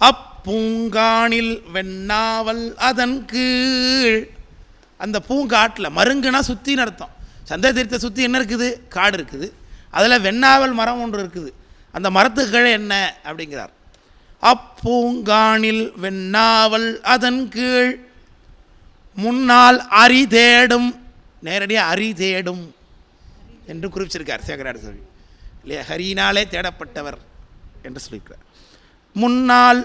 அப்பூங்கானில் வெண்ணாவல் அதன் கீழ். அந்த பூங்காட்டில், மருங்குனா சுற்றின்னு அர்த்தம். சந்தை தீர்த்த சுற்றி என்ன இருக்குது? காடு இருக்குது. அதில் வெண்ணாவல் மரம் ஒன்று இருக்குது. அந்த மரத்துக்கு கீழே என்ன அப்படிங்கிறார். அப்பூங்கானில் வெண்ணாவல் அதன் கீழ் முன்னால் அரி தேடும். நேரடியாக அரி தேடும் என்று குறிப்பிச்சிருக்கார் சேகராட சுவாமி இல்லையா? ஹரியினாலே தேடப்பட்டவர் என்று சொல்லியிருக்கிறார். முன்னால்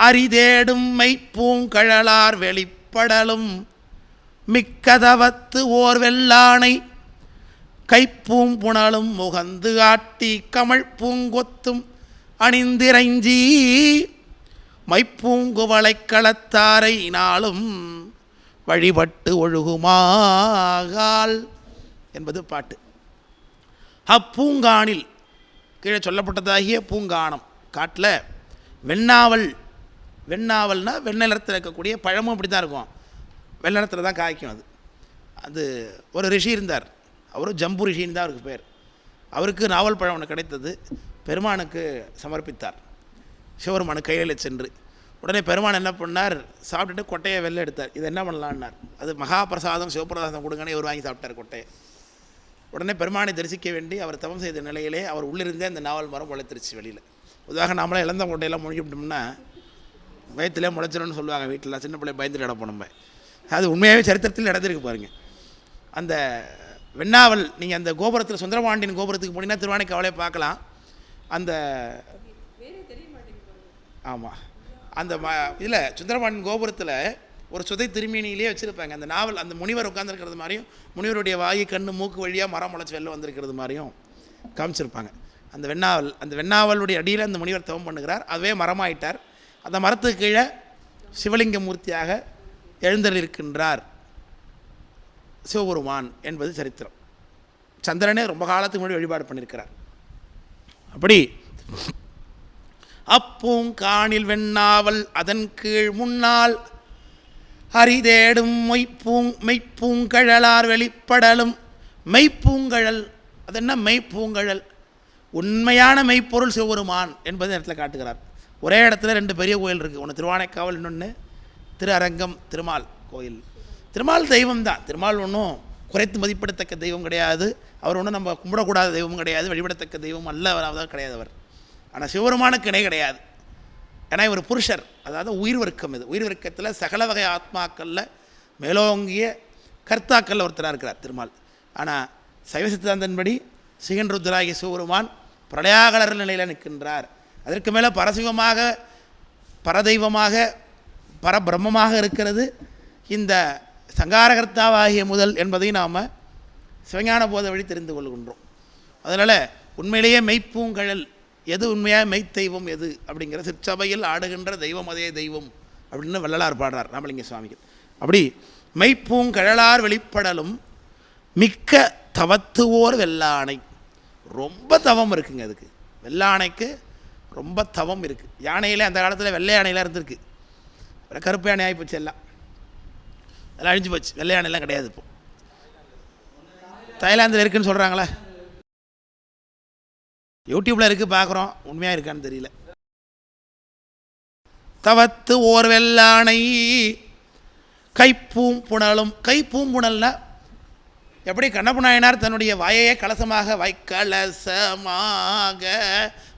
அரி தேடும் மெய்ப்பூங்கழலார் வெளிப்படலும் மிக்கதவத்து ஓர் வெள்ளானை கைப்பூம் புனலும் முகந்து ஆட்டி கமழ் பூங்கொத்தும் அணிந்திரைஞ்சி மைப்பூங்குவளை களத்தாரை நாளும் வழிபட்டு ஒழுகுமாகால் என்பது பாட்டு. அப்பூங்கானில் கீழே சொல்லப்பட்டதாகிய பூங்கானம் காட்டில் வெண்ணாவல். வெண்ணாவல்னா வெண்ணெலத்தில் இருக்கக்கூடிய பழமும் அப்படி தான் இருக்கும். வெள்ளத்தில் தான் காய்க்கும். அது ஒரு ரிஷி இருந்தார். அவரும் ஜம்பு ரிஷின்னு தான் அவருக்கு பேர். அவருக்கு நாவல் பழம் ஒன்று கிடைத்தது. பெருமானுக்கு சமர்ப்பித்தார். சிவபெருமானு கையில் சென்று உடனே பெருமான் என்ன பண்ணார்? சாப்பிட்டுட்டு கொட்டையை வெளில எடுத்தார். இது என்ன பண்ணலான்னார். அது மகாபிரசாதம், சிவபிரசாதம் கொடுங்கன்னு இவர் வாங்கி சாப்பிட்டார் கொட்டையை. உடனே பெருமானை தரிசிக்க வேண்டி அவர் தவம் செய்த நிலையிலே அவர் உள்ளிருந்தே அந்த நாவல் மரம் முளைத்திருச்சு வெளியில். உதாக நம்மளாம் இழந்த கொட்டையெல்லாம் முழுங்கிவிட்டோம்னா வயிற்றுலேயே முளைச்சிடும்னு சொல்லுவாங்க வீட்டில். சின்ன பிள்ளை பயந்துட்டு கிடப்போம் நம்ம. அது உண்மையாகவே சரித்திரத்தில் நடந்திருக்கு பாருங்கள். அந்த வெண்ணாவல் நீங்கள் அந்த கோபுரத்தில் சுந்தரபாண்டியன் கோபுரத்துக்கு போனீங்கன்னா திருவானைக்காவலே பார்க்கலாம். அந்த ஆமாம், அந்த இதில் சுந்தரபாண்டியன் கோபுரத்தில் ஒரு சுதை திருமேனியிலே வச்சுருப்பாங்க. அந்த நாவல், அந்த முனிவர் உட்காந்துருக்கிறது மாதிரியும் முனிவருடைய வாயு கண்ணு மூக்கு வழியாக மரம் முளைச்சி வெளில வந்திருக்கிறது மாதிரியும் காமிச்சிருப்பாங்க. அந்த வெண்ணாவல், அந்த வெண்ணாவலுடைய அடியில் அந்த முனிவர் தவம் பண்ணுகிறார். அதுவே மரமாயிட்டார். அந்த மரத்துக்கு கீழே சிவலிங்க மூர்த்தியாக எழுந்தருளிருக்கின்றார் சிவபெருமான் என்பது சரித்திரம். சந்திரனே ரொம்ப காலத்துக்கு முன்னாடி வழிபாடு பண்ணியிருக்கிறார். அப்படி அப்பூங்கானில் வெண்ணாவல் அதன் கீழ் முன்னால் ஹரிதேடும் மெய்ப்பூங்கழலார் வெளிப்படலும். மெய்ப்பூங்கழல் அது என்ன? மெய்ப்பூங்கழல் உண்மையான மெய்ப்பொருள் சிவபெருமான் என்பது இடத்துல காட்டுகிறார். ஒரே இடத்துல ரெண்டு பெரிய கோயில் இருக்குது. ஒன்று திருவானைக்காவல், இன்னொன்று திரு அரங்கம் திருமால் கோயில். திருமால் தெய்வம் தான். திருமால் ஒன்றும் குறைத்து மதிப்பிடத்தக்க தெய்வம் கிடையாது. அவர் ஒன்றும் நம்ம கும்பிடக்கூடாத தெய்வம் கிடையாது. வழிபடத்தக்க தெய்வம் அல்ல அவரால் கிடையாது அவர். ஆனால் சிவபெருமானுக்கு இணை கிடையாது. ஏன்னா இவர் புருஷர், அதாவது உயிர் வர்க்கம். இது உயிர் வர்க்கத்தில் சகல வகை ஆத்மாக்களில் மேலோங்கிய கர்த்தாக்களில் ஒருத்தராக இருக்கிறார் திருமால். ஆனால் சைவ சித்தாந்தன்படி சிகன் ருத்ராகிய சிவபெருமான் பிரளயாகலர் நிலையில் நிற்கின்றார். அதற்கு மேலே பரசிவமாக, பரதெய்வமாக, பரபிரம்மமாக இருக்கிறது இந்த சங்காரகர்த்தாவாகிய முதல் என்பதை நாம் சிவஞான போத வழி தெரிந்து கொள்கின்றோம். அதனால் உண்மையிலேயே மெய்ப்பூங்கழல் எது உண்மையாக மெய்த்தெய்வம் எது அப்படிங்கிற சிற்சபையில் ஆடுகின்ற தெய்வம் அதே தெய்வம் அப்படின்னு வள்ளலார் பாடுறார் ராமலிங்க சுவாமிகள். அப்படி மெய்ப்பூங்கழலார் வெளிப்படலும் மிக்க தவத்துவோர் வெள்ளானை. ரொம்ப தவம் இருக்குங்க அதுக்கு. வெள்ளானைக்கு ரொம்ப தவம் இருக்குது. யானையில் அந்த காலத்தில் வெள்ளை யானையெல்லாம் இருந்திருக்கு. கருப்பு யானை ஆகி போச்சு. எல்லாம் அழிஞ்சு போச்சு. வெள்ளை யானைலாம் கிடையாது. இப்போ தாய்லாந்தில் இருக்குதுன்னு சொல்கிறாங்களே, யூடியூப்பில் இருக்குது, பார்க்குறோம். உண்மையாக இருக்கான்னு தெரியல. தவத்து ஓர் வெள்ளானை கைப்பூம் புனலும். கைப்பூம் புனல்னா எப்படி? கண்ணப்ப நாயனார் தன்னுடைய வாயையே கலசமாக வைக்கலசமாக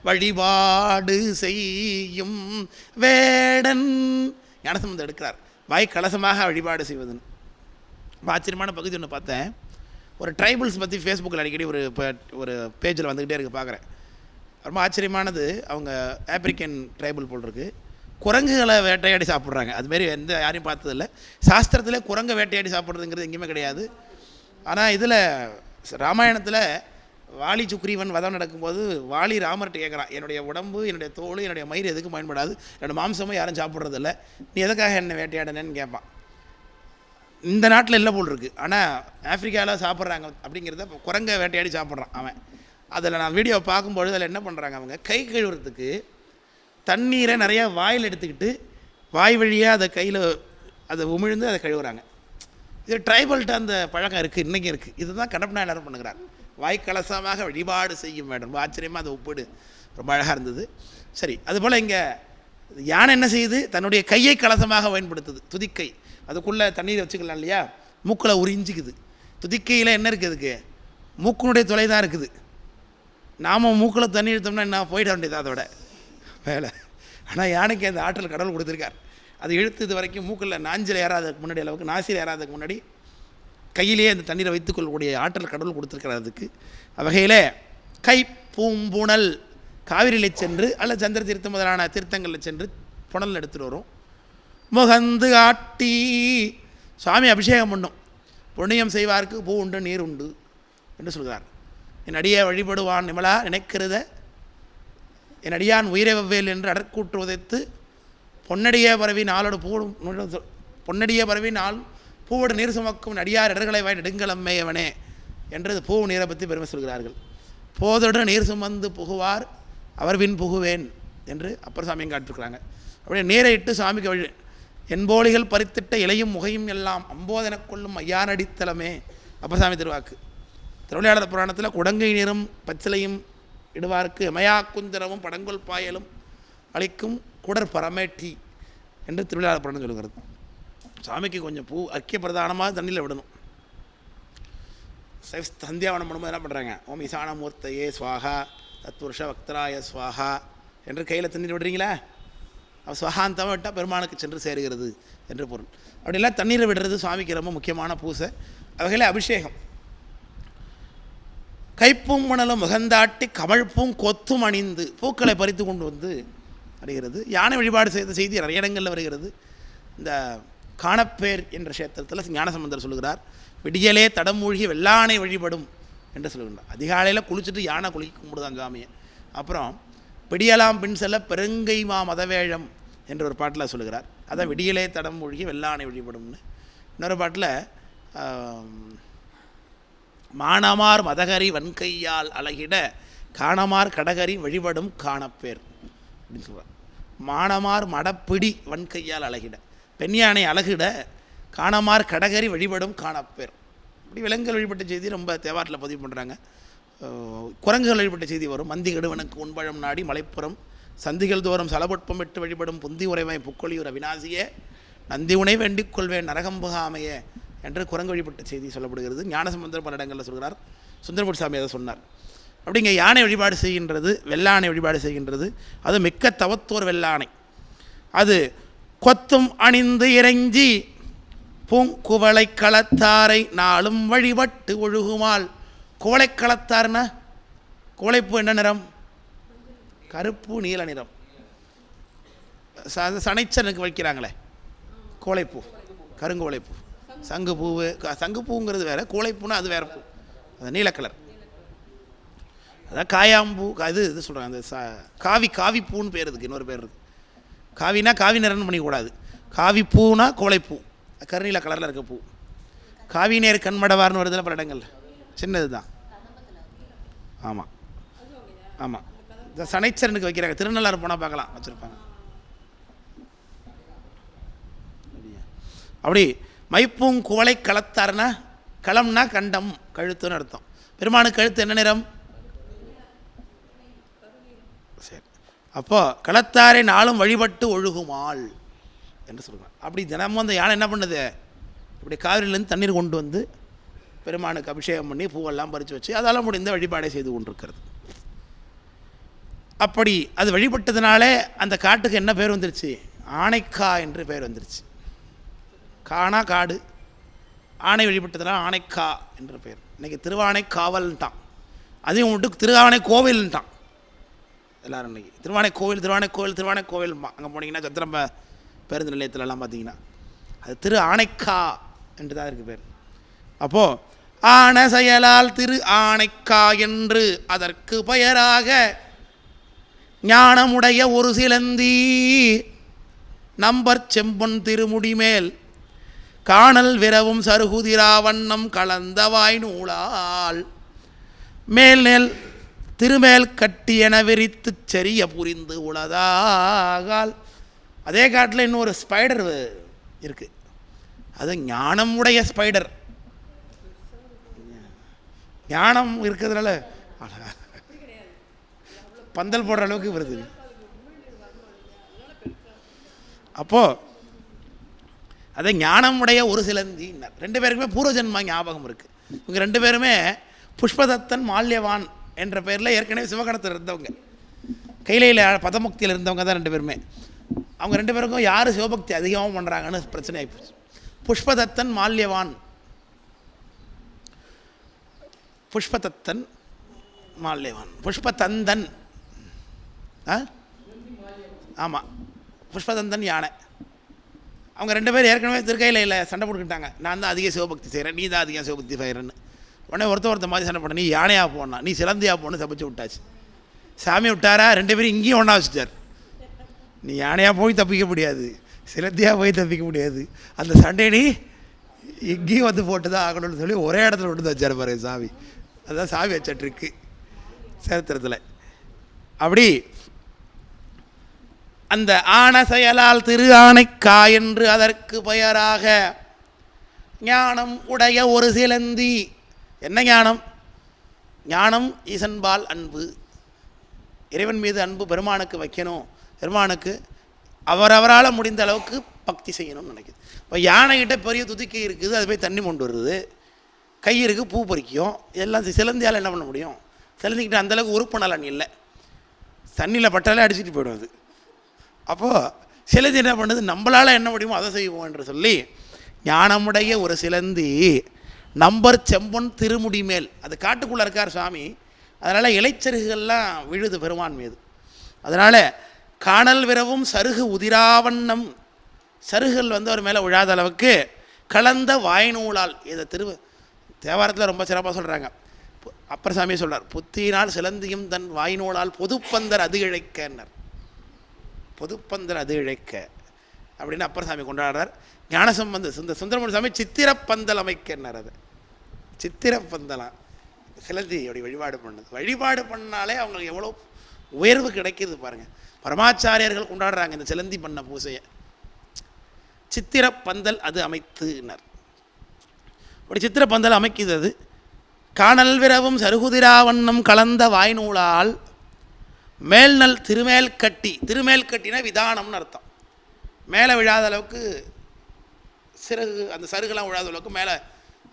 வழிபாடு செய்யும் வேடன் ஞானசம்பந்தர் எடுக்கிறார். வாய் கலசமாக வழிபாடு செய்வதுன்னு. ஆச்சரியமான பகுதி ஒன்று பார்த்தேன். ஒரு ட்ரைபிள்ஸ் பற்றி ஃபேஸ்புக்கில் அடிக்கடி ஒரு பேஜில் வந்துக்கிட்டே இருக்குது, பார்க்குறேன். ரொம்ப ஆச்சரியமானது. அவங்க ஆப்பிரிக்கன் ட்ரைபிள் போல் இருக்குது. குரங்குகளை வேட்டையாடி சாப்பிட்றாங்க. அதுமாரி யாரையும் பார்த்ததில்லை. சாஸ்திரத்தில் குரங்கை வேட்டையாடி சாப்பிட்றதுங்கிறது எங்கேயுமே கிடையாது. ஆனால் இதில் ராமாயணத்தில் வாலி சுக்ரீவன் வதம் நடக்கும்போது வாலி ராமர்கிட்ட கேட்குறான், என்னுடைய உடம்பு, என்னுடைய தோல், என்னுடைய மயிர் எதுக்கும் பயன்படாது, என்னோடய மாம்சமும் யாரும் சாப்பிட்றதில்ல, நீ எதுக்காக என்னை வேட்டையாடனேன்னு கேட்பான். இந்த நாட்டில் இல்லை போல் இருக்குது, ஆனால் ஆஃப்ரிக்காவில் சாப்பிட்றாங்க அப்படிங்கிறத குரங்கை வேட்டையாடி சாப்பிட்றான் அவன். அதில் நான் வீடியோவை பார்க்கும்பொழுது அதில் என்ன பண்ணுறாங்க, அவங்க கை கழுவுறதுக்கு தண்ணீரை நிறையா வாயில் எடுத்துக்கிட்டு வாய் வழியாக அதை கையில் அதை உமிழ்ந்து அதை கழுவுறாங்க. இது ட்ரைபல்கிட்ட அந்த பழக்கம் இருக்குது, இன்றைக்கும் இருக்குது. இதுதான் கண்ணப்ப நாயனார் பண்ணுகிறார். வாய்க்கலசமாக வழிபாடு செய்யும் வேண்டும். ரொம்ப ஆச்சரியமாக அதை ஒப்பிடு ரொம்ப அழகாக இருந்தது. சரி, அதுபோல் இங்கே யானை என்ன செய்யுது? தன்னுடைய கையை கலசமாக பயன்படுத்துது. துதிக்கை அதுக்குள்ளே தண்ணீரை வச்சுக்கலாம் இல்லையா, மூக்கில் உறிஞ்சிக்குது. துதிக்கையில் என்ன இருக்குது? அதுக்கு மூக்கினுடைய தொலை தான் இருக்குது. நாம் மூக்கில் தண்ணி எடுத்தோம்னா என்ன போயிட வேண்டியது அதோட வேலை. ஆனால் யானைக்கு அந்த ஆற்றல் கடவுள் கொடுத்துருக்கார். அது இழுத்து இது வரைக்கும் மூக்கில் நாஞ்சில் ஏறாததுக்கு முன்னாடி அளவுக்கு, நாசியில் ஏறாததுக்கு முன்னாடி கையிலேயே அந்த தண்ணீரை வைத்துக்கொள்ளக்கூடிய ஆற்றல் கடவுள் கொடுத்துருக்கிறார் அதுக்கு. வகையில் கை பூம்புணல் காவிரியில் சென்று அல்ல சந்திர தீர்த்தம் முதலான தீர்த்தங்களில் சென்று புனல் எடுத்துகிட்டு வரும். முகந்து ஆட்டி சுவாமி அபிஷேகம் பண்ணும். புண்ணியம் செய்வார்க்கு பூ உண்டு நீர் உண்டு என்று சொல்கிறார். என் அடியை வழிபடுவான் நிமலா நினைக்கிறத என் அடியான் உயிரை வெவ்வேல் என்று அடற்கூற்று உதைத்து பொன்னடியே பரவி நாளோடு பொன்னடியே பரவி நாள் பூவோடு நீர் சுமக்கும் அடியார் இடர்களை வாய் நெடுங்கலம்மையவனே என்று பூ நீரை பற்றி பெருமை சொல்கிறார்கள். போதோடு நீர் சுமந்து புகுவார் அவர் பின் புகுவேன் என்று அப்பர் சாமியும் காட்டிருக்கிறாங்க. அப்படியே நீரை இட்டு சாமிக்கு வழி என்போலிகள் பறித்திட்ட இலையும் முகையும் எல்லாம் அம்போதன கொள்ளும் ஐயானடித்தலமே அப்பர் சாமி திருவாக்கு. திருவிளையாடல் புராணத்தில் குடங்கை நீரும் பச்சிலையும் இடுவார்க்கு எமயா குந்திரமும் படங்கொல் பாயலும் அளிக்கும் குடர் பரமேட்டி என்று திருவிளையாடல் புராணம் சொல்லுகிறது. சாமிக்கு கொஞ்சம் பூ அக்கிய பிரதானமாக தண்ணியில் விடணும். சந்தியாவனம் பண்ணும்போது என்ன பண்ணுறாங்க? ஓம் ஈசானமூர்த்தையே ஸ்வாகா தத்புருஷ பக்தராய ஸ்வாகா என்று கையில் தண்ணீர் விடுறீங்களா? அவள் ஸ்வகாந்தமாக விட்டால் பெருமானுக்கு சென்று சேருகிறது என்று பொருள். அப்படிலாம் தண்ணீரை விடுறது சுவாமிக்கு ரொம்ப முக்கியமான பூசை. அவைகளே அபிஷேகம். கைப்பும் மணலும் முகந்தாட்டி கமழ்ப்பும் கொத்தும் அணிந்து பூக்களை பறித்து கொண்டு வந்து வருகிறது. யானை வழிபாடு செய்த செய்தி நிறைய இடங்களில் வருகிறது. இந்த காணப்பேர் என்ற கஷேத்திரத்தில் ஞானசம்பந்தர் சொல்கிறார், விடியலே தடம் மூழ்கி வெள்ளானை வழிபடும் என்று சொல்லுகின்றார். அதிகாலையில் குளிச்சுட்டு யானை குளிக்க கும்பிடுதான் சாமியை. அப்புறம் பிடியலாம் பின் செல்ல பெருங்கை மா மதவேழம் என்ற ஒரு பாட்டில் சொல்லுகிறார். அதான் விடியலே தடம் மூழ்கி வெள்ளானை வழிபடும்னு. இன்னொரு பாட்டில் மானமார் மதகரி வன்கையால் அழகிட காணமார் கடகரி வழிபடும் காணப்பேர் அப்படின்னு சொல்கிறார். மானமார் மடப்பிடி வன்கையால் அழகிட, பெண் யானை அழகிட காணமார் கடகரி வழிபடும் காணப்பேர். இப்படி விலங்குகள் வழிபட்ட செய்தி ரொம்ப தேவாட்டில் பதிவு பண்ணுறாங்க. குரங்குகள் வழிபட்ட செய்தி வரும். மந்தி கெடுவனுக்கு உண்பழம் நாடி மலைப்புறம் சந்திகள் தோறும் சலபுட்பம் விட்டு வழிபடும் புந்தி உரைவை புக்கொழியுற வினாசியே நந்தி உனை வேண்டிக் கொள்வேன் நரகம்புகாமையே என்று குரங்கு வழிபட்ட செய்தி சொல்லப்படுகிறது. ஞானசம்பந்தர் பல இடங்களில் சொல்கிறார். சுந்தரமூர்த்தி சாமி அதை சொன்னார். அப்படிங்க யானை வழிபாடு செய்கின்றது, வெள்ளானை வழிபாடு செய்கின்றது. அது மிக்க தவத்தோர் வெள்ளானை. அது கொத்தும் அணிந்து இறைஞ்சி பூங்குவளை களத்தாரை நாளும் வழிபட்டு ஒழுகுமால். குவளை களத்தார்னா குவளைப்பூ என்ன நிறம்? கருப்பு நீல நிறம். சனைச்சனுக்கு வைக்கிறாங்களே குவளைப்பூ, கருங்குவளைப்பூ. சங்குப்பூவு, சங்குப்பூங்கிறது வேறு, குவளைப்பூனா அது வேறு பூ, அது நீல கலர். அதான் காயாம்பூ, இது சொல்கிறாங்க. அந்த காவிப்பூன்னு பேர் இருக்குது. இன்னொரு பேர் இருக்குது. காவினா காவி நிறம்னு பண்ணிக்கூடாது. காவிப்பூனா குவளைப்பூ, கருநீல கலரில் இருக்க பூ. காவி நேர் கண்மடவார்னு வருதில்ல பல இடங்கள், சின்னது தான். ஆமாம் ஆமாம், இந்த சனைச்சரனுக்கு வைக்கிறாங்க. திருநள்ளாறு போனால் பார்க்கலாம், வச்சுருப்பாங்க. அப்படி மைப்பூங் குவளை களத்தார்னா, களம்னா கண்டம், கழுத்துன்னு அர்த்தம். பெருமானுக்கு கழுத்து என்ன நிறம்? சரி. அப்போ களத்தாரை நாளும் வழிபட்டு ஒழுகுமாள் என்று சொல்கிறார். அப்படி தினமும் அந்த யானை என்ன பண்ணுது? இப்படி காவிரியிலேருந்து தண்ணீர் கொண்டு வந்து பெருமானுக்கு அபிஷேகம் பண்ணி பூவெல்லாம் பறித்து வச்சு அதால் முடிந்த வழிபாடை செய்து கொண்டிருக்கிறது. அப்படி அது வழிபட்டதுனாலே அந்த காட்டுக்கு என்ன பேர் வந்துருச்சு? ஆனைக்கா என்று பேர் வந்துருச்சு. கானா காடு, ஆணை வழிபட்டதுனால ஆனைக்கா என்ற பேர். இன்றைக்கி திருவானைக்காவல்ன்ட்டான். அதையும் விட்டு திருவானை கோவில்ன்ட்டான் எல்லோரும். இன்றைக்கி திருவானை கோவில் அங்கே போனீங்கன்னா சத்திரம்ப பேருந்து நிலையத்திலலாம் பார்த்தீங்கன்னா அது திரு ஆனைக்கா என்று தான் இருக்குது பேர். அப்போது ஆன செயலால் திரு ஆனைக்கா என்று அதற்கு பெயராக ஞானமுடைய ஒரு சிலந்தி நம்பர் செம்பொன் திருமுடிமேல் காணல் விரவும் சருகுதிரா வண்ணம் கலந்தவாய் நூலால் மேல் நெல் திருமேல் கட்டியென விரித்து செறிய புரிந்து உளதாகால். அதே காட்டில் இன்னொரு ஸ்பைடர் இருக்குது. அது ஞானமுடைய ஸ்பைடர். ஞானம் இருக்கிறதுனால பந்தல் போடுற அளவுக்கு வருது. அப்போது அதை ஞானம் உடைய ஒரு சிலந்தின்னார். ரெண்டு பேருக்குமே பூர்வஜன்மா ஞாபகம் இருக்குது. இவங்க ரெண்டு பேருமே புஷ்பதத்தன் மால்யவான் என்ற பேரில் ஏற்கனவே சிவகணத்தில் இருந்தவங்க, கைலையில் பதமுக்தியில் இருந்தவங்க தான் ரெண்டு பேருமே. அவங்க ரெண்டு பேருக்கும் யார் சிவபக்தி அதிகமாக பண்ணுறாங்கன்னு பிரச்சனை ஆகிப்போச்சு. புஷ்பதத்தன் மால்யவான், புஷ்பதத்தன் மால்யவான், புஷ்பதந்தன், ஆமாம் புஷ்பதந்தன் யானை. அவங்க ரெண்டு பேரும் ஏற்கனவே திருக்கையில் சண்டை போட்டுக்கிட்டாங்க. நான் தான் அதிக சிவபக்தி செய்கிறேன், நீ தான் அதிகம் சிவபக்தி செய்கிறேன்னு. உடனே ஒருத்த மாதிரி சண்டை போட்ட, நீ யானையாக போனா, நீ சிலந்தியாக போன்னு தப்பிச்சு விட்டாச்சு. சாமி விட்டாரா, ரெண்டு பேரும் இங்கேயும் ஒன்றா வச்சுட்டார். நீ யானையாக போய் தப்பிக்க முடியாது, சிலந்தியாக போய் தப்பிக்க முடியாது, அந்த சண்டை நீ இங்கேயும் வந்து போட்டு தான் ஆகணும்னு சொல்லி ஒரே இடத்துல கொண்டு வந்து வச்சார் பாருங்க சாமி. அதுதான் சாமி வச்சிட்ருக்கு சரித்திரத்தில். அப்படி அந்த ஆன செயலால் திரு ஆனைக்கா என்று அதற்கு பெயராக ஞானம் உடைய ஒரு சிலந்தி. என்ன ஞானம்? ஞானம் ஈசன்பால் அன்பு, இறைவன் மீது அன்பு பெருமானுக்கு வைக்கணும், பெருமானுக்கு அவரவரால் முடிந்த அளவுக்கு பக்தி செய்யணும்னு நினைக்குது. இப்போ யானைகிட்ட பெரிய துதிக்கை இருக்குது, அது போய் தண்ணி கொண்டு வருது, கை இருக்குது பூ பறிக்கும், எல்லாம் சிலந்தியால் என்ன பண்ண முடியும்? சிலந்திக்கிட்ட அந்தளவுக்கு உறுப்பு நலன் இல்லை, தண்ணியில் பட்டாலே அடிச்சுட்டு போய்டும் அது. அப்போது சிலந்தி என்ன பண்ணுது, நம்மளால் என்ன முடியுமோ அதை செய்வோம் என்று சொல்லி ஞானமுடைய ஒரு சிலந்தி நம்பர் செம்பொன் திருமுடி மேல், அது காட்டுக்குள்ளே இருக்கார் சுவாமி, அதனால் இலைச்சருகுகள்லாம் விழுது பெருமான் மீது. அதனால் காணல் விரவும் சருகு உதிராவண்ணம், சருகுகள் வந்து அவர் மேலே விழாத அளவுக்கு கலந்த வாய்நூலால், இதை தேவாரத்தில் ரொம்ப சிறப்பாக சொல்கிறாங்க. அப்பர் சாமியை சொல்கிறார், புத்தினால் சிலந்தியும் தன் வாய்நூலால் பொதுப்பந்தர் அது இழைக்கன்னர். பொதுப்பந்தர் அது இழைக்க அப்படின்னு அப்பர் சாமி கொண்டாடுறார். ஞானசம்பந்த சுந்தரமூர்த்தி சாமி சித்திரப்பந்தல் அமைக்கன்னார். அது சித்திரப்பந்தலாம் சிலந்தி அப்படி வழிபாடு பண்ணது. வழிபாடு பண்ணாலே அவங்களுக்கு எவ்வளோ உயர்வு கிடைக்கிது பாருங்கள். பரமாச்சாரியர்கள் கொண்டாடுறாங்க இந்த சிலந்தி பண்ண பூசையை. சித்திரப்பந்தல் அது அமைத்துனார். அப்படி சித்திரப்பந்தல் அமைக்குது. அது காணல் விரவும் சருகுதிராவண்ணம் கலந்த வாய்நூலால் மேல்நல் திருமேல் கட்டி, திருமேல் கட்டினா விதானம்னு அர்த்தம். மேலே விழாத அளவுக்கு சிறகு, அந்த சருகுலாம் விழாத அளவுக்கு மேலே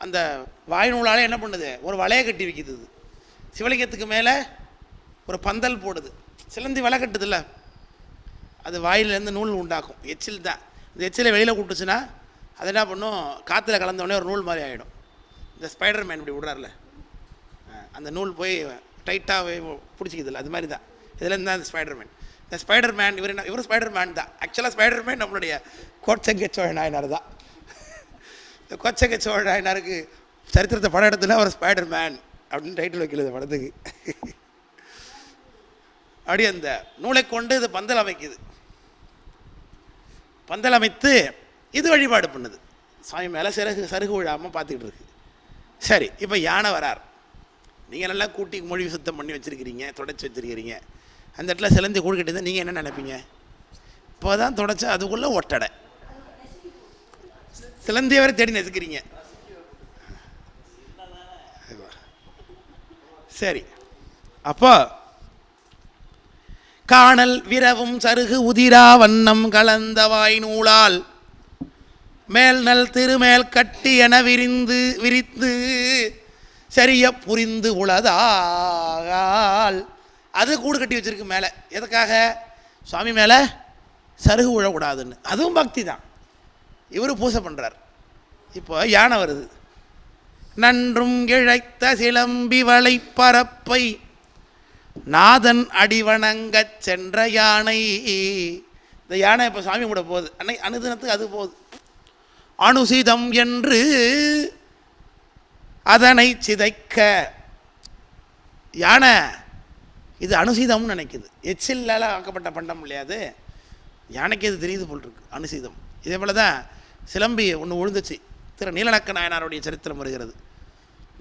அந்த வாய்நூலாலே என்ன பண்ணுது, ஒரு வலையை கட்டி வைக்கிது. சிவலிங்கத்துக்கு மேலே ஒரு பந்தல் போடுது. சிலந்தி வலை கட்டுதில்ல, அது வாயிலேருந்து நூல் உண்டாக்கும், எச்சில் தான். இந்த எச்சிலை வெளியில் கூட்டுச்சுன்னா அது என்ன பண்ணும், காற்றுல கலந்தோடனே ஒரு நூல் மாதிரி ஆகிடும். இந்த ஸ்பைடர் மேன் இப்படி விடுறாருல, அந்த நூல் போய் டைட்டாக பிடிச்சிக்குதில்ல, அது மாதிரி தான் இதில் இருந்தால் அந்த ஸ்பைடர் மேன். இந்த ஸ்பைடர் மேன் இவர் ஸ்பைடர் மேன் தான். ஆக்சுவலாக ஸ்பைடர் மேன் நம்மளுடைய கோச்சங்க சோழ நாயனார் தான். இந்த கோச்சங்க சோழ நாயனாருக்கு சரித்திரத்தை படம் எடுத்துல அவர் ஸ்பைடர் மேன் அப்படின்னு டைட்டில் வைக்கல படத்துக்கு. அப்படி அந்த நூலை கொண்டு இது பந்தல் அமைக்குது. பந்தல் அமைத்து இது வழிபாடு பண்ணுது. சாமி மேலே சருகு விழாமல் பார்த்துக்கிட்டு இருக்கு. சரி, இப்போ யானை வரார். நீங்கள் நல்லா கூட்டி மொழி சுத்தம் பண்ணி வச்சுருக்கிறீங்க, தொடச்சி வச்சுருக்கிறீங்க. அந்த இடத்துல சிலந்தி கூடுக்கிட்டு இருந்தால் நீங்கள் என்ன நினைப்பீங்க? இப்போ தான் தொடச்சா அதுக்குள்ளே ஒட்டடை, சிலந்தியை வரை தேடி நெசுக்கிறீங்க. சரி, அப்போ காணல் விரவும் சருகு உதிரா வண்ணம் கலந்த வாய்நூலால் மேல்நல் திருமேல் கட்டி என விரித்து சரிய புரிந்து உளதால் அது கூடு கட்டி வச்சிருக்கு மேலே. எதுக்காக? சுவாமி மேலே சருகு விழக்கூடாதுன்னு. அதுவும் பக்தி தான். இவர் பூசை பண்ணுறார். இப்போ யானை வருது. நன்றும் இழைத்த சிலம்பி வளை பரப்பை நாதன் அடிவணங்கச் சென்ற யானை. இந்த யானை இப்போ சாமி கூட போகுது. அனுதினத்துக்கு அது போகுது. அனுசிதம் என்று அதனை சிதைக்க. யானை இது அனுசீதம்னு நினைக்குது. எச்சில்லால் ஆக்கப்பட்ட பண்டம் இல்லையாது. யானைக்கு இது தெரியுது போல் இருக்கு அனுசீதம். இதே போல் தான் சிலம்பி ஒன்று விழுந்துச்சு. திரு நீலநக்க நாயனாருடைய சரித்திரம் வருகிறது.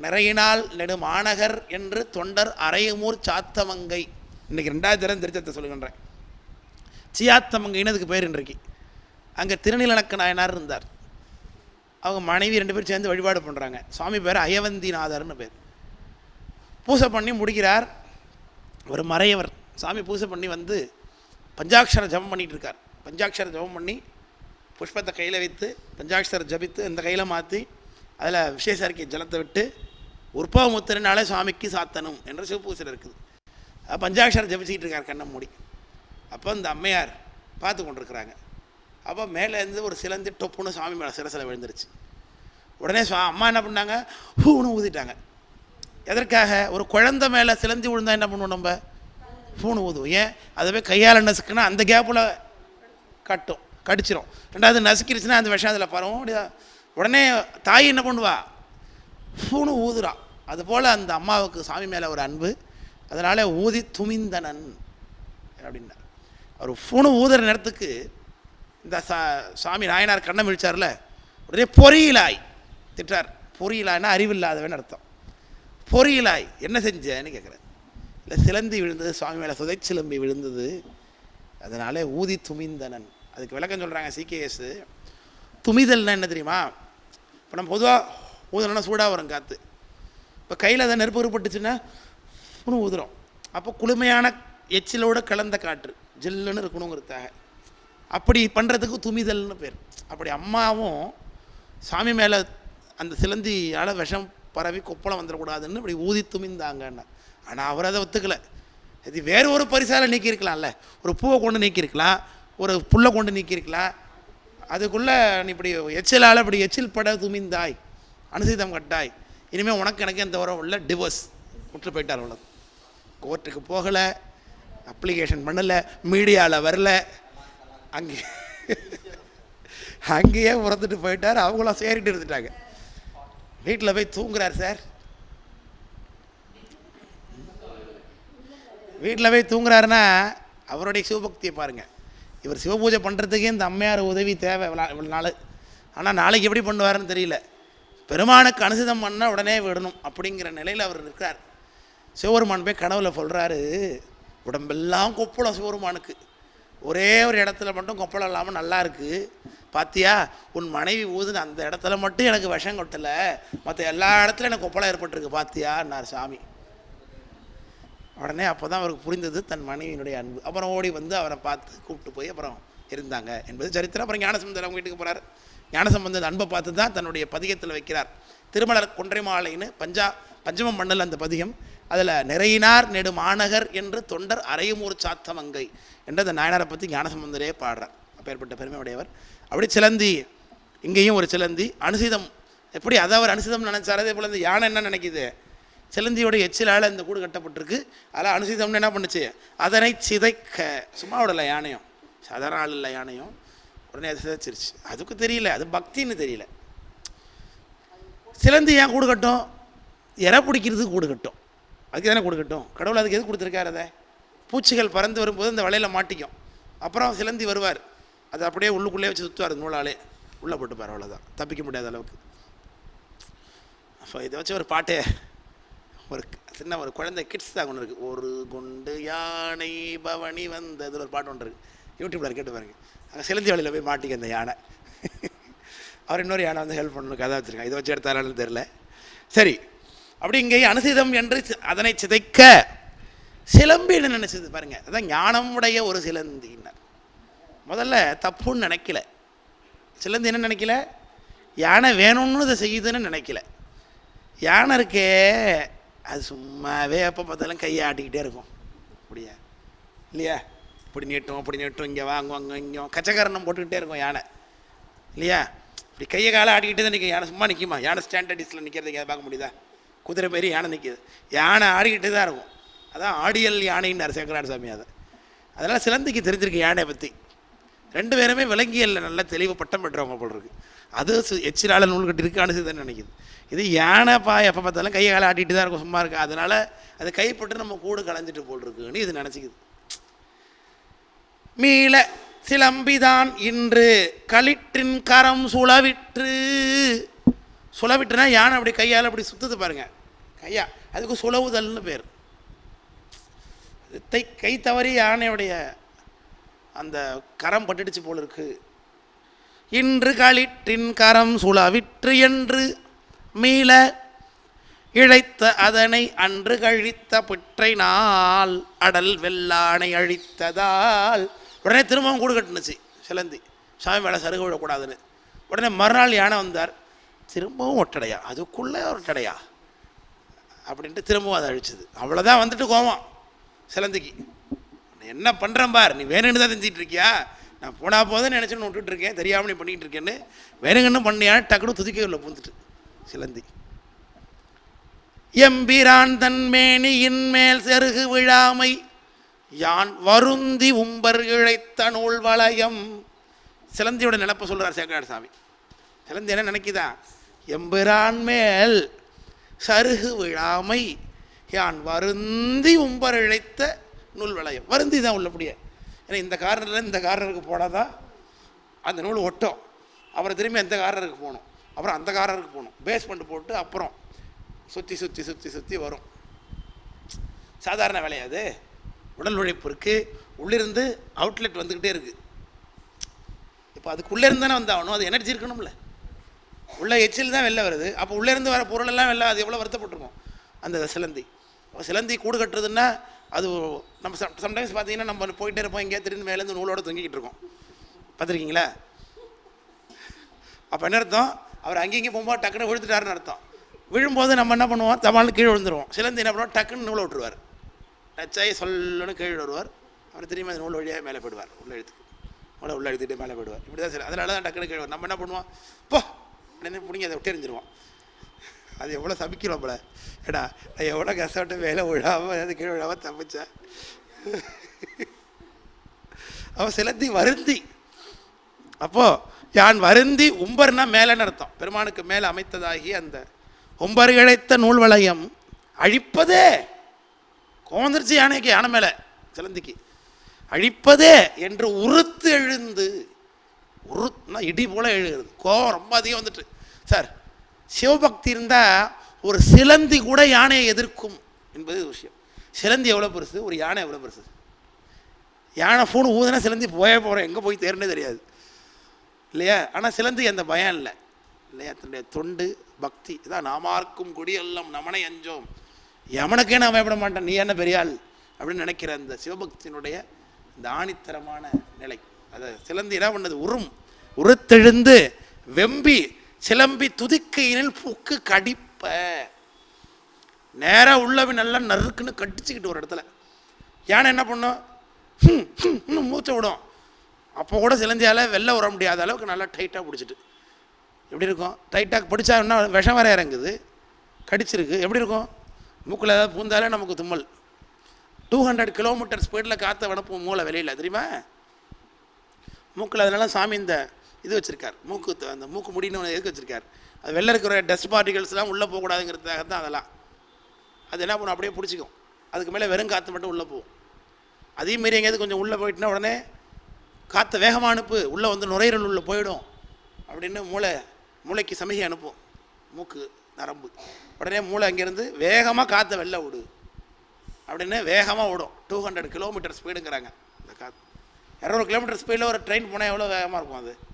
நிறையினால் நெடுமாநகர் என்று தொண்டர் அரையமூர் சாத்தமங்கை. இன்றைக்கி 2வது தரம் திருச்சத்தை சொல்லுகின்றேன். சியாத்தமங்கைன்னு அதுக்கு பேர். இன்றைக்கு அங்கே திருநீலநக்க நாயனார் இருந்தார். அவங்க மனைவி 2 பேரும் சேர்ந்து வழிபாடு பண்ணுறாங்க. சுவாமி பேர் அயவந்திநாதர்னு பேர். பூசை பண்ணி முடிக்கிறார். ஒரு மறையவர் சாமி பூசை பண்ணி வந்து பஞ்சாட்சர ஜபம் பண்ணிகிட்டு இருக்கார். பஞ்சாட்சர ஜபம் பண்ணி புஷ்பத்தை கையில் வைத்து பஞ்சாட்சர ஜபித்து இந்த கையில் மாற்றி அதில் விசேஷ அறிக்கை ஜலத்தை விட்டு உற்பவ முத்திரனாலே சுவாமிக்கு சாத்தணும் என்ற சிவபூசல் இருக்குது. பஞ்சாட்சரம் ஜபிச்சுக்கிட்டு இருக்கார் கண்ணை மூடி. அப்போ இந்த அம்மையார் பார்த்து கொண்டிருக்கிறாங்க. அப்போ மேலேருந்து ஒரு சிலந்தி டொப்புன்னு சுவாமி மேலே சிரசில் விழுந்துருச்சு. உடனே அம்மா என்ன பண்ணாங்க, பூன்னு ஊதிட்டாங்க. எதற்காக? ஒரு குழந்தை மேலே சிலந்தி விழுந்தால் என்ன பண்ணுவோம், நம்ம பூன்னு ஊதுவோம். ஏன்? அதுவே கையால் நசுக்குன்னா அந்த கேப்பில் கடிச்சிரும். ரெண்டாவது நசுக்கிருச்சுன்னா அந்த விஷம் அதில் பரவும். உடனே தாய் என்ன பண்ணுவா, பூன்னு ஊதுறா. அதுபோல் அந்த அம்மாவுக்கு சாமி மேலே ஒரு அன்பு. அதனால் ஊதி துமிந்தனன் அப்படின்னா அவர் பூணு ஊதுற நேரத்துக்கு இந்த சாமி நாயனார் கண்ணம் விழிச்சார்ல, உடனே பொறியிலாய் திட்டார். பொறியிலாய்னா அறிவில்லாதவன் அர்த்தம். பொறியிலாய் என்ன செஞ்சேன்னு கேட்குறார். இல்லை, சிலந்தி விழுந்தது சுவாமி மேலே, சுதை சிலம்பி விழுந்தது, அதனால் ஊதி துமிந்தனன். அதுக்கு விளக்கம் சொல்கிறாங்க சிகேஎஸ். துமிதல்னா என்ன தெரியுமா? இப்போ நம்ம பொதுவாக ஊதலைன்னா சூடாக வரும் காற்று. இப்போ கையில் அதை நெருப்பு ஏற்பட்டுச்சுன்னா புணு ஊதுறோம். அப்போ குளுமையான எச்சிலோடு கலந்த காற்று ஜில்லுன்னு இருக்கணுங்கிறதுக்காக அப்படி பண்ணுறதுக்கு துமிதல்னு பேர். அப்படி அம்மாவும் சாமி மேலே அந்த சிலந்தியால் விஷம் பரவி கொப்பளம் வந்துடக்கூடாதுன்னு இப்படி ஊதி துமிந்தாங்கன்னு. ஆனால் அவர் அதை ஒத்துக்கலை. இது வேறு ஒரு பரிசால் நீக்கியிருக்கலாம்ல. ஒரு பூவை கொண்டு நீக்கியிருக்கலாம், ஒரு புல்லை கொண்டு நீக்கியிருக்கலாம். அதுக்குள்ளே நீ இப்படி எச்சிலால் இப்படி எச்சில் பட துமிந்தாய், அனுசீதம் கட்டாய், இனிமேல் உனக்கு எனக்கு எந்த உறவும் இல்லை, டிவோர்ஸ் விட்டு போயிட்டார். அவ்வளோ, கோர்ட்டுக்கு போகலை, அப்ளிகேஷன் பண்ணலை, மீடியாவில் வரல, அங்கேயே உறந்துட்டு போயிட்டார். அவங்களாம் சேரிட்டு இருந்துட்டாங்க. வீட்டில் போய் தூங்குறார் சார். வீட்டில் போய் தூங்குறாருன்னா அவருடைய சிவபக்தியை பாருங்கள். இவர் சிவபூஜை பண்ணுறதுக்கே இந்த அம்மையார் உதவி தேவை இவ்வளோ நாள். ஆனால் நாளைக்கு எப்படி பண்ணுவாருன்னு தெரியல. பெருமானுக்கு அனுசிதம் பண்ணால் உடனே விடணும் அப்படிங்கிற நிலையில் அவர் இருக்கிறார். சிவபெருமான் போய் கனவுல சொல்கிறாரு, உடம்பெல்லாம் கொப்பளம் சிவபெருமானுக்கு, ஒரே ஒரு இடத்துல மட்டும் கொப்பளம் இல்லாமல் நல்லா இருக்குது, பார்த்தியா உன் மனைவி ஊதுன்னு அந்த இடத்துல மட்டும் எனக்கு விஷம் கொட்டலை, மற்ற எல்லா இடத்துலையும் எனக்கு கொப்பளம் ஏற்பட்டிருக்கு பார்த்தியான்னார் சாமி. உடனே அப்போ தான் அவருக்கு புரிந்தது தன் மனைவியினுடைய அன்பு. அப்புறம் ஓடி வந்து அவரை பார்த்து கூப்பிட்டு போய் அப்புறம் இருந்தாங்க என்பது சரித்திரம். அப்புறம் ஞானசம்பந்தர் அவங்க வீட்டுக்கு போகிறார். ஞானசம்பந்தர் அன்பை பார்த்து தான் தன்னுடைய பதிகத்தில் வைக்கிறார். திருமலர் கொன்றை மாலைன்னு பஞ்சமம் மண்டல் அந்த பதிகம். அதில் நிறையினார் நெடு மாநகர் என்று தொண்டர் அறையும் ஒரு சாத்தமங்கை என்ற அந்த நாயனாரை பற்றி ஞானசம்பந்தரே பாடுறார். அப்பேற்பட்ட பெருமையுடையவர். அப்படி சிலந்தி, இங்கேயும் ஒரு சிலந்தி அனுசிதம். எப்படி அதை அவர் அனுசிதம் நினைச்சார், அதே போல் இந்த யானை என்ன நினைக்கிது, சிலந்தியோட எச்சிலால் இந்த கூடு கட்டப்பட்டிருக்கு, அதில் அனுசிதம்னு என்ன பண்ணுச்சு, அதனை சிதைக்க. சும்மா விடலை யானையும், சாதாரண ஆள் இல்லை யானையும், உடனே அதை சிதைச்சிருச்சு. அதுக்கு தெரியல, அது பக்தின்னு தெரியல. சிலந்தி ஏன் கூடு கட்டும், இறை பிடிக்கிறதுக்கு கூடு கட்டும், அதுக்கு தானே கூடு கட்டும். கடவுள் அதுக்கு எது கொடுத்துருக்காரு, அதை பூச்சிகள் பறந்து வரும்போது அந்த வலையில் மாட்டிக்கும். அப்புறம் சிலந்தி வருவார், அது அப்படியே உள்ளுக்குள்ளே வச்சு சுற்றுவார், நூலாலே உள்ளே போட்டுப்பார், அவ்வளோதான், தப்பிக்க முடியாத அளவுக்கு. அப்போ இதை வச்சு ஒரு பாட்டே, ஒரு சின்ன ஒரு குழந்தை கிட்ஸ் தான் ஒன்று இருக்குது, ஒரு குண்டு யானை பவனி வந்தது ஒரு பாட்டு ஒன்று இருக்குது, யூடியூப்பில் கேட்டு பாருங்க. அங்கே சிலந்தி வலையில் போய் மாட்டிக்க அந்த யானை. அவர் இன்னொரு யானை வந்து ஹெல்ப் பண்ணணும், கதை வச்சுருக்காங்க. இதை வச்சு எடுத்தாரான்னு தெரில. சரி, அப்படி இங்கே அனுசிதம் என்று அதனை சிதைக்க சிலம்பின்னு நினச்சது பாருங்கள். அதான் ஞானமுடைய ஒரு சிலந்தின்னார். முதல்ல தப்புன்னு நினைக்கல சிலந்தி. என்ன நினைக்கல, யானை வேணும்னு இதை செய்யுதுன்னு நினைக்கல. யானை இருக்கே அது சும்மாவே எப்போ பார்த்தாலும் கையை ஆட்டிக்கிட்டே இருக்கும், அப்படியா இல்லையா, இப்படி நீட்டும் அப்படி நீட்டும், இங்கே வாங்குவாங்க, இங்கே கச்சக்காரணம் போட்டுக்கிட்டே இருக்கும் யானை, இல்லையா. இப்படி கையை காலை ஆட்டிக்கிட்டே தான் நிற்கும் யானை. சும்மா நிற்குமா யானை? ஸ்டாண்டர்டிஸில் நிற்கிறதுக்கு அதை பார்க்க முடியுதா? குதிரை மாரி யானை நிற்கிது, யானை ஆடிக்கிட்டு தான் இருக்கும். அதான் ஆடியல் யானைன்னு சேக்கரார் சாமி. அதனால் சிலந்திக்கு தெரிஞ்சிருக்கு யானையை பற்றி. ரெண்டு பேருமே விலங்கியலில் நல்லா தெளிவு பட்டம் பெற்றவங்க போல் இருக்குது. அது எச்சிலால் நூல் கட்டிருக்கு அனுசிதன்னு நினைக்கிது. இது யானை எப்போ பார்த்தாலும் கையை காலை ஆட்டிகிட்டு தான் இருக்கும், சும்மா இருக்குது. அதனால் அது கைப்பட்டு நம்ம கூடு களைஞ்சிட்டு போல் இருக்குன்னு இது நினச்சிக்குது. மீள சிலம்பிதான் இன்று களிற்றின் கரம் சுழவிற்று. சுழவிட்டுனா யானை அப்படி கையால் அப்படி சுற்றுது பாருங்க, கையா, அதுக்கு சுழவுதல்னு பேர். கை தவறி யானையுடைய அந்த கரம் பட்டுடுச்சு போல் இருக்கு. இன்று களிற்றின் கரம் சுழவிற்று என்று மீள இழைத்த அதனை அன்று கழித்த பிற்றை நாள் அடல் வெள்ளானை அழித்ததால். உடனே திரும்பவும் கூடு கட்டுனுச்சு சிலந்தி, சாமி மேலே சருகு விழக்கூடாதுன்னு. உடனே மறுநாள் யானை வந்தார், திரும்பவும் ஒட்டடையா, அதுக்குள்ளே ஒட்டடையா அப்படின்ட்டு திரும்பவும் அதை அழிச்சுது. அவ்வளோதான் வந்துட்டு கோவம் சிலந்திக்கு. என்ன பண்ணுறேன் பார், நீ வேணுன்னு தான் செஞ்சிட்டு இருக்கியா, நான் போனால் போதுன்னு நினச்சின்னு விட்டுட்டு இருக்கேன், தெரியாமல் நீ பண்ணிக்கிட்டு இருக்கேன்னு வேணுங்கன்னு பண்ணியான்னு டக்குனு துதிக்க உள்ள பூந்துட்டு சிலந்தி. எம்பிரான் தன்மேனியின் மேல் செருகு விழாமை யான் வருந்தி உம்பர் இழைத்த நூல் வளையம். சிலந்தியோட நினப்ப சொல்கிறார் சேக்கரார் சாமி. சிலந்தி என்ன நினைக்குதா, எம்பிரான் மேல் சருகு விழாமை யான் வருந்தி உம்பர் இழைத்த நூல் வளையம். வருந்தி தான் உள்ளபடியே. ஏன்னா இந்த கார்னரில் இந்த கார்னருக்கு போனாதான் அந்த நூல் ஒட்டும். அப்புறம் திரும்பி அந்த கார்னருக்கு போகணும், அப்புறம் அந்த கார்னருக்கு போகணும், பேஸ்மெண்ட் போட்டு அப்புறம் சுற்றி சுற்றி சுற்றி சுற்றி வரும். சாதாரண வேலையாது. உடல் உழைப்பு இருக்குது, உள்ளிருந்து அவுட்லெட் வந்துக்கிட்டே இருக்குது. இப்போ அதுக்குள்ளே இருந்து தானே வந்தாகணும், அது எனர்ஜி இருக்கணும்ல. உள்ள எச்சில் தான் வெளில வருது, அப்போ உள்ளேருந்து வர பொருளெல்லாம் வெளில அது எவ்வளோ வருத்தப்பட்டிருக்கும் அந்த சிலந்தி. சிலந்தி கூடு கட்டுறதுன்னா அது நம்ம சம்டைம்ஸ் பார்த்தீங்கன்னா நம்ம போயிட்டே இருப்போம், எங்கேயா திடீர்னு மேலேருந்து நூலோடு தொங்கிக்கிட்டு இருக்கோம், பார்த்துருக்கீங்களா? அப்போ என்ன அர்த்தம், அவர் அங்கேயும் போகும்போது டக்குன்னு விழுந்துட்டாருன்னு அர்த்தம். விழும்போது நம்ம என்ன பண்ணுவோம், தமால்னு கீழே விழுந்துருவோம். சிலந்தி என்ன பண்ணுவோம், டக்குன்னு நூலை விட்டுருவார், டச்சாகி சொல்லுன்னு கீழே வருவார், அவர் திரும்பி அந்த நூல் வழியாக மேலே போயிடுவார், உள்ள எழுத்துக்கு உள்ள உள்ள எழுத்துட்டு மேலே போயிடுவார். இப்படி தான் சரி. அதனால தான் டக்குன்னு கீழே நம்ம என்ன பண்ணுவோம், போ அப்படின்னு பிடிங்கி அதை விட்டு எறிஞ்சிருவோம். அது எவ்வளோ சபிக்கிறோம் போல, ஏடா நான் எவ்வளோ கஷ்டப்பட்டு மேலே விழாமல் அது கீழே விழாமல் தப்பிச்சேன். அவன் சிலந்தி வருந்தி. அப்போது யான் வருந்தி, உம்பர்னா மேலேன்னு அர்த்தம், பெருமானுக்கு மேலே அமைத்ததாகி அந்த உம்பர் இழைத்த நூல் வளையம் அழிப்பதே. கோந்திருச்சு யானைக்கு, யானை மேலே சிலந்திக்கு அழிப்பதே என்று உறுத்து எழுந்து. உருத்துனா இடி போல் எழுகிறது, கோவம் ரொம்ப அதிகம் வந்துட்டு. சார், சிவபக்தி இருந்தால் ஒரு சிலந்தி கூட யானையை எதிர்க்கும் என்பது விஷயம். சிலந்தி எவ்வளோ பெருசு, ஒரு யானை எவ்வளோ பெருசு. யானை ஃபோன் ஊதுனா சிலந்தி போகிறோம், எங்கே போய் தேர்னே தெரியாது இல்லையா? ஆனால் சிலந்தி அந்த பயம் இல்லை இல்லையா? தன்னுடைய தொண்டு பக்தி இதான். நாமார்க்கும் குடியெல்லாம் நமனை அஞ்சோம், எவனுக்கே நான் பயப்பட மாட்டேன், நீ என்ன பெரியாள் அப்படின்னு நினைக்கிற அந்த சிவபக்தியினுடைய இந்த ஆணித்தரமான நிலை. அதை சிலந்தி என்ன பண்ணது, உருத்தெழுந்து வெம்பி சிலம்பி துதிக்கையினில் புக்கு கடிப்ப. நேராக உள்ளவி நல்லா நறுக்குன்னு கடிச்சுக்கிட்டு ஒரு இடத்துல. யானை என்ன பண்ணும், மூச்சை விடும். அப்போ கூட சிலந்தியால் வெளில வர முடியாத அளவுக்கு நல்லா டைட்டாக பிடிச்சிட்டு எப்படி இருக்கும், டைட்டாக பிடிச்சா என்ன விஷம் வர இறங்குது, கடிச்சிருக்கு, எப்படி இருக்கும், மூக்கில் ஏதாவது பூந்தாலே நமக்கு தும்மல். 200 கிலோமீட்டர் ஸ்பீடில் காற்றை வனப்போம் மூளை வெளியில், தெரியுமா? மூக்கில் அதனால சாமி இந்த இது வச்சுருக்கார், மூக்கு அந்த மூக்கு முடின்னு எதுக்கு வச்சுருக்கார், அது வெளில இருக்கிற டஸ்ட் பார்ட்டிகல்ஸ்லாம் உள்ளே போகக்கூடாதுங்கிறதுக்காக தான். அதெல்லாம் அது என்ன பண்ணும், அப்படியே பிடிச்சிக்கும். அதுக்கு மேலே வெறும் காற்று மட்டும் உள்ளே போகும். அதே மாரி எங்கேயாவது கொஞ்சம் உள்ளே போயிட்டுனா உடனே காற்றை வேகமாக அனுப்பு, உள்ளே வந்து நுரையீரல் உள்ளே போயிடும் அப்படின்னு மூளைக்கு சமிகை அனுப்பும் மூக்கு நரம்பு. உடனே மூளை அங்கேருந்து வேகமாக காற்றை வெளில விடு அப்படின்னு வேகமாக விடும். 200 கிலோமீட்டர் ஸ்பீடுங்கிறாங்க இந்த காற்று. 200 கிலோமீட்டர் ஸ்பீடில் ஒரு ட்ரெயின் போனால் எவ்வளோ வேகமாக இருக்கும்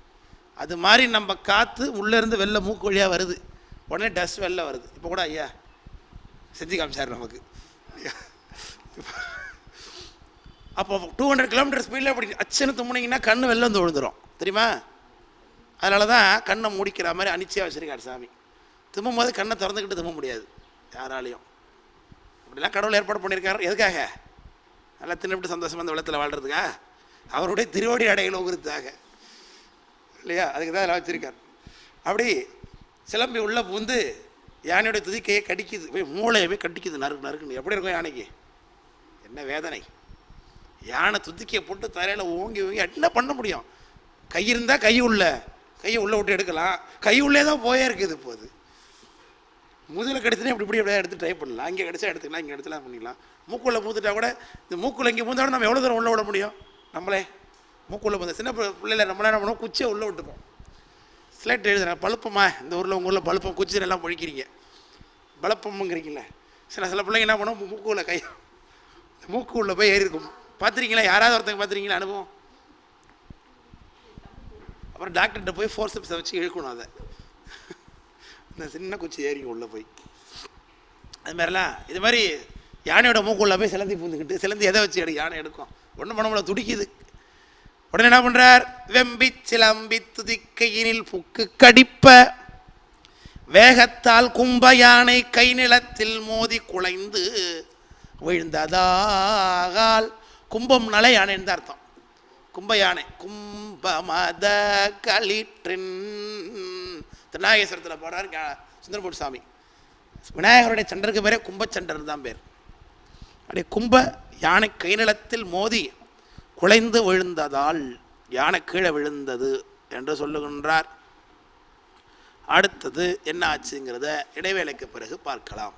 அது மாதிரி நம்ம காற்று உள்ளேருந்து வெளில மூக்கு வழியாக வருது, உடனே டஸ்ட் வெளில வருது. இப்போ கூட ஐயா செஞ்சு காமிச்சார் நமக்கு. அப்போ 200 கிலோமீட்டர் ஸ்பீடில் அப்படி அச்சன்னு தும்முனீங்கன்னா கண்ணு வெளில வந்து விழுந்துடும், தெரியுமா? அதனால தான் கண்ணை மூடிக்கிற மாதிரி அனிச்சையாக வச்சுருக்காரு சாமி. தும்மும் போது கண்ணை திறந்துக்கிட்டு தும்ப முடியாது யாராலையும். அப்படிலாம் கடவுள் ஏற்பாடு பண்ணியிருக்காரு. எதுக்காக? நல்லா தின்னுபிட்டு சந்தோஷமாக அந்த வெள்ளத்தில் வாழ்கிறதுக்கா, அவருடைய திருவடி அடையணுங்கிறதுக்காக இல்லையா? அதுக்கு தான் அதெல்லாம் வச்சுருக்கார். அப்படி சிலம்பி உள்ளே பூந்து யானையோடைய துதிக்கையை கடிக்குது, போய் மூளையை போய் கடிக்குது, நறுக்கு நறுக்குன்னு. எப்படி இருக்கும் யானைக்கு, என்ன வேதனை. யானை துதிக்கையை போட்டு தரையில் ஓங்கி ஓங்கி என்ன பண்ண முடியும்? கை இருந்தால் கையை உள்ளே விட்டு எடுக்கலாம், கை உள்ளே தான் போயே இருக்குது. இப்போது முதுகில் கடிச்சுனா இப்படி எப்படியா எடுத்து ட்ரை பண்ணலாம், இங்கே கடிச்சா எடுத்துக்கலாம், இங்கே எடுத்துலாம் பண்ணிக்கலாம். மூக்குள்ளே பூந்துட்டா கூட, இந்த மூக்குள்ள இங்கே பூந்தா கூட நம்ம எவ்வளோ தூரம் உள்ளே விட முடியும்? நம்மளே மூக்குள்ளே பூந்த சின்ன பிள்ளைல நம்மளே என்ன பண்ணுவோம், குச்சியை உள்ளே விட்டுப்போம். ஸ்லேட் எழுதுறேன், பழுப்பமா இந்த ஊரில் உங்கள் ஊரில் பழுப்பம் குச்சி எல்லாம் பொழிக்கிறீங்க, பழுப்பம்ங்கிறீங்கள. சில பிள்ளைங்க என்ன பண்ணுவோம், மூக்கு உள்ளே போய் ஏறி இருக்கும். பார்த்துருக்கீங்களா? யாராவது ஒருத்தங்க பார்த்துருக்கீங்களா அனுபவம்? அப்புறம் டாக்டர்கிட்ட போய் ஃபோர்சப்ஸை வச்சு இழுக்கணும். அதை இந்த சின்ன குச்சி ஏறிங்க உள்ளே போய். அது மாதிரிலாம் இது மாதிரி யானையோட மூக்குள்ளே போய் சிலந்தி பூந்துக்கிட்டு, சிலந்தி எதை வச்சு யானை எடுக்கும், ஒன்றும் பண்ண முடியல, துடிக்குது. உடனே என்ன பண்ணுறார்? வெம்பி சிலம்பி துதிக்கையினில் புக்கு கடிப்ப வேகத்தால் கும்ப யானை கை நிலத்தில் மோதி குலைந்து விழுந்ததால். கும்பம் நலை யானைன்னு தான் அர்த்தம். கும்ப யானை கும்பமத களிற்றின் திருநாகேஸ்வரத்தில் போடுறார் சுந்தரமூர்த்தி சாமி. விநாயகருடைய சண்டருக்கு பேரே கும்பச்சண்டர் தான் பேர். அப்படியே கும்ப யானை கை நிலத்தில் மோதி குலைந்து விழுந்ததால் யானை கீழே விழுந்தது என்று சொல்லுகின்றார். அடுத்தது என்ன ஆச்சுங்கிறத இடைவேளைக்கு பிறகு பார்க்கலாம்.